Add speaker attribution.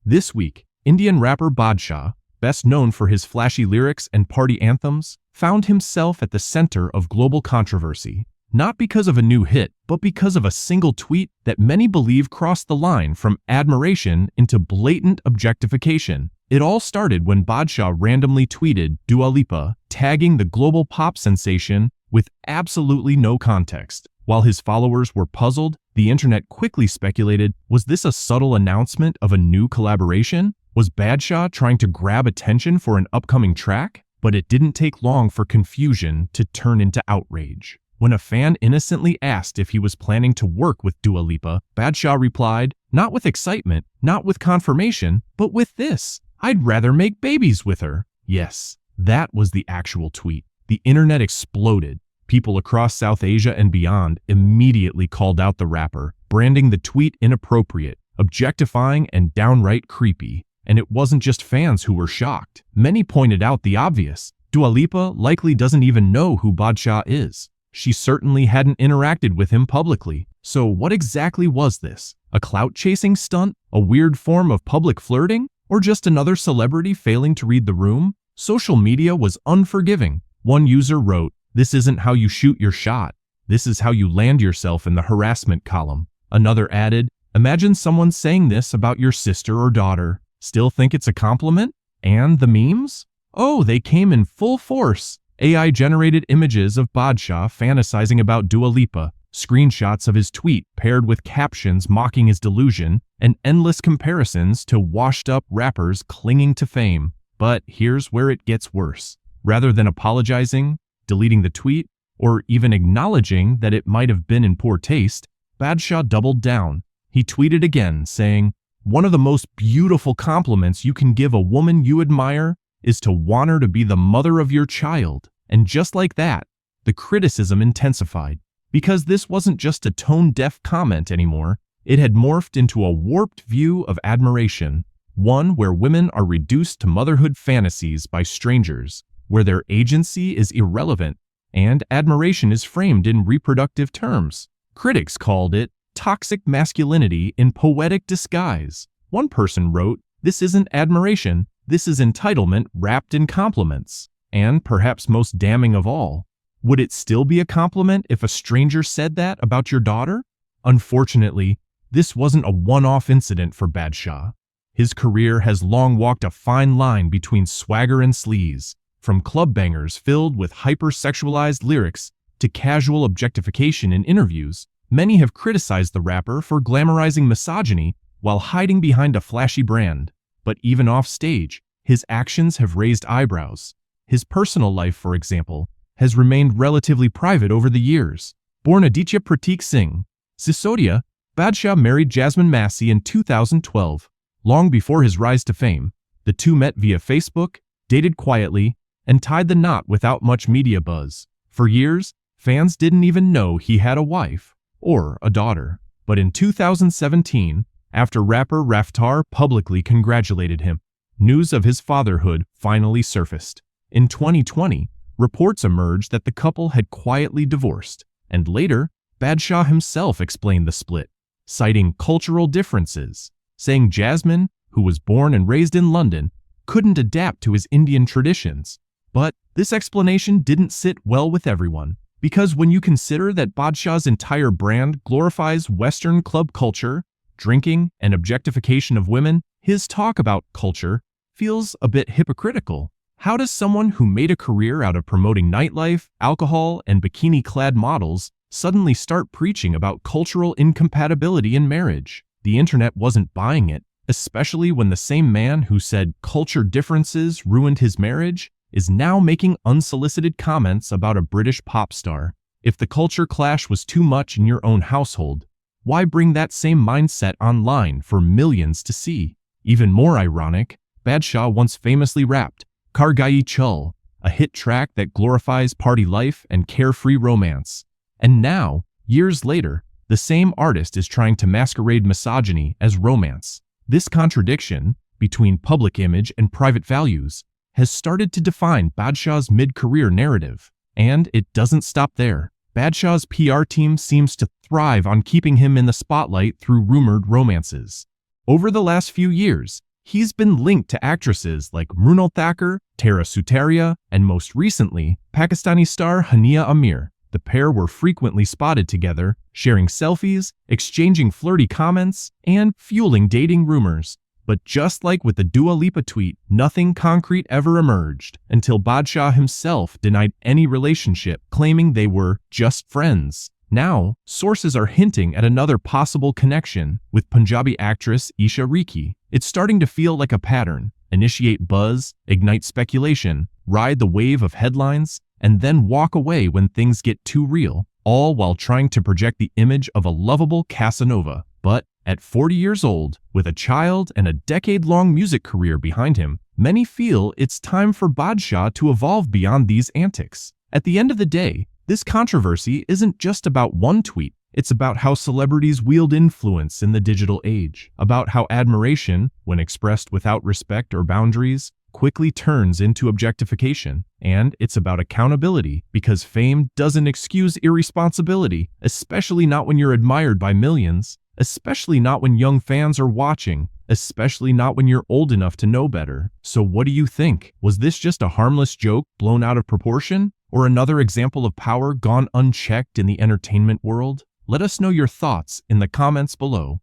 Speaker 1: This week, Indian rapper Badshah, best known for his flashy lyrics and party anthems, found himself at the center of global controversy. Not because of a new hit, but because of a single tweet that many believe crossed the line from admiration into blatant objectification. It all started when Badshah randomly tweeted Dua Lipa, tagging the global pop sensation with absolutely no context. While his followers were puzzled, the internet quickly speculated, was this a subtle announcement of a new collaboration? Was Badshah trying to grab attention for an upcoming track? But it didn't take long for confusion to turn into outrage. When a fan innocently asked if he was planning to work with Dua Lipa, Badshah replied, not with excitement, not with confirmation, but with this: "I'd rather make babies with her." Yes, that was the actual tweet. The internet exploded. People across South Asia and beyond immediately called out the rapper, branding the tweet inappropriate, objectifying, and downright creepy. And it wasn't just fans who were shocked. Many pointed out the obvious. Dua Lipa likely doesn't even know who Badshah is. She certainly hadn't interacted with him publicly. So what exactly was this? A clout-chasing stunt? A weird form of public flirting? Or just another celebrity failing to read the room? Social media was unforgiving. One user wrote, "This isn't how you shoot your shot. This is how you land yourself in the harassment column." Another added, "Imagine someone saying this about your sister or daughter. Still think it's a compliment?" And the memes? Oh, they came in full force. AI-generated images of Badshah fantasizing about Dua Lipa, screenshots of his tweet paired with captions mocking his delusion, and endless comparisons to washed-up rappers clinging to fame. But here's where it gets worse. Rather than apologizing, deleting the tweet, or even acknowledging that it might have been in poor taste, Badshah doubled down. He tweeted again, saying, "One of the most beautiful compliments you can give a woman you admire is to want her to be the mother of your child." And just like that, the criticism intensified. Because this wasn't just a tone-deaf comment anymore, it had morphed into a warped view of admiration, one where women are reduced to motherhood fantasies by strangers, where their agency is irrelevant, and admiration is framed in reproductive terms. Critics called it toxic masculinity in poetic disguise. One person wrote, "This isn't admiration, this is entitlement wrapped in compliments." And perhaps most damning of all, would it still be a compliment if a stranger said that about your daughter? Unfortunately, this wasn't a one-off incident for Badshah. His career has long walked a fine line between swagger and sleaze, from club bangers filled with hyper-sexualized lyrics to casual objectification in interviews. Many have criticized the rapper for glamorizing misogyny while hiding behind a flashy brand. But even off stage, his actions have raised eyebrows. His personal life, for example, has remained relatively private over the years. Born Aditya Pratik Singh, Sisodia, Badshah married Jasmine Massey in 2012. Long before his rise to fame, the two met via Facebook, dated quietly, and tied the knot without much media buzz. For years, fans didn't even know he had a wife or a daughter. But in 2017, after rapper Raftaar publicly congratulated him, news of his fatherhood finally surfaced. In 2020, reports emerged that the couple had quietly divorced, and later, Badshah himself explained the split, citing cultural differences, saying Jasmine, who was born and raised in London, couldn't adapt to his Indian traditions. But this explanation didn't sit well with everyone, because when you consider that Badshah's entire brand glorifies Western club culture, drinking, and objectification of women, his talk about culture feels a bit hypocritical. How does someone who made a career out of promoting nightlife, alcohol, and bikini-clad models suddenly start preaching about cultural incompatibility in marriage? The internet wasn't buying it, especially when the same man who said culture differences ruined his marriage is now making unsolicited comments about a British pop star. If the culture clash was too much in your own household, why bring that same mindset online for millions to see? Even more ironic, Badshah once famously rapped Kar Gayi Chul, a hit track that glorifies party life and carefree romance. And now, years later, the same artist is trying to masquerade misogyny as romance. This contradiction between public image and private values has started to define Badshah's mid-career narrative. And it doesn't stop there. Badshah's PR team seems to thrive on keeping him in the spotlight through rumored romances. Over the last few years, He's been linked to actresses like Mrunal Thakur, Tara Sutaria, and most recently, Pakistani star Hania Amir. The pair were frequently spotted together, sharing selfies, exchanging flirty comments, and fueling dating rumors. But just like with the Dua Lipa tweet, nothing concrete ever emerged until Badshah himself denied any relationship, claiming they were just friends. Now, sources are hinting at another possible connection with Punjabi actress Isha Riki. It's starting to feel like a pattern. Initiate buzz, ignite speculation, ride the wave of headlines, and then walk away when things get too real, all while trying to project the image of a lovable Casanova. But at 40 years old, with a child and a decade-long music career behind him, many feel it's time for Badshah to evolve beyond these antics. At the end of the day, this controversy isn't just about one tweet. It's about how celebrities wield influence in the digital age, about how admiration, when expressed without respect or boundaries, quickly turns into objectification. And it's about accountability, because fame doesn't excuse irresponsibility, especially not when you're admired by millions, especially not when young fans are watching, especially not when you're old enough to know better. So what do you think? Was this just a harmless joke blown out of proportion? Or another example of power gone unchecked in the entertainment world? Let us know your thoughts in the comments below.